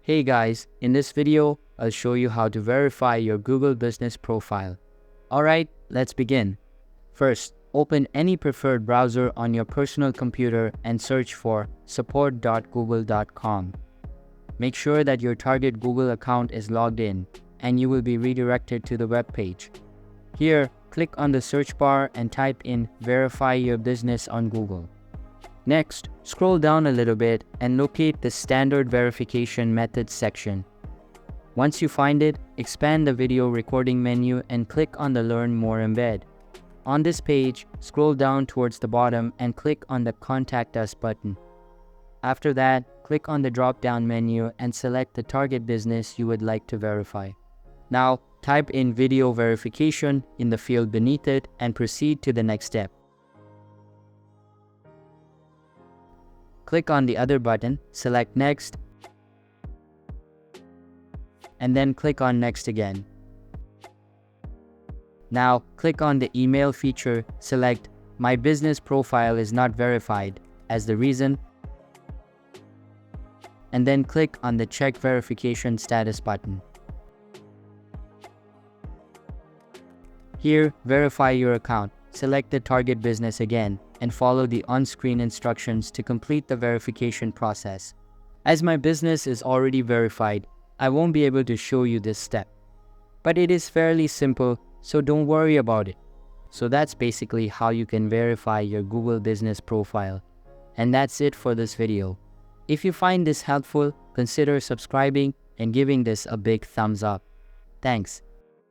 Hey guys, in this video, I'll show you how to verify your Google business profile. Alright, let's begin. First, open any preferred browser on your personal computer and search for support.google.com. Make sure that your target Google account is logged in, and you will be redirected to the web page. Here, click on the search bar and type in Verify Your Business on Google. Next, scroll down a little bit and locate the Standard Verification Methods section. Once you find it, expand the video recording menu and click on the Learn More embed. On this page, scroll down towards the bottom and click on the Contact Us button. After that, click on the drop-down menu and select the target business you would like to verify. Now, type in Video Verification in the field beneath it and proceed to the next step. Click on the other button, select Next, and then click on Next again. Now, click on the email feature, select My business profile is not verified as the reason, and then click on the Check Verification Status button. Here, verify your account. Select the target business again and follow the on-screen instructions to complete the verification process. As my business is already verified, I won't be able to show you this step. But it is fairly simple, so don't worry about it. So that's basically how you can verify your Google business profile. And that's it for this video. If you find this helpful, consider subscribing and giving this a big thumbs up. Thanks.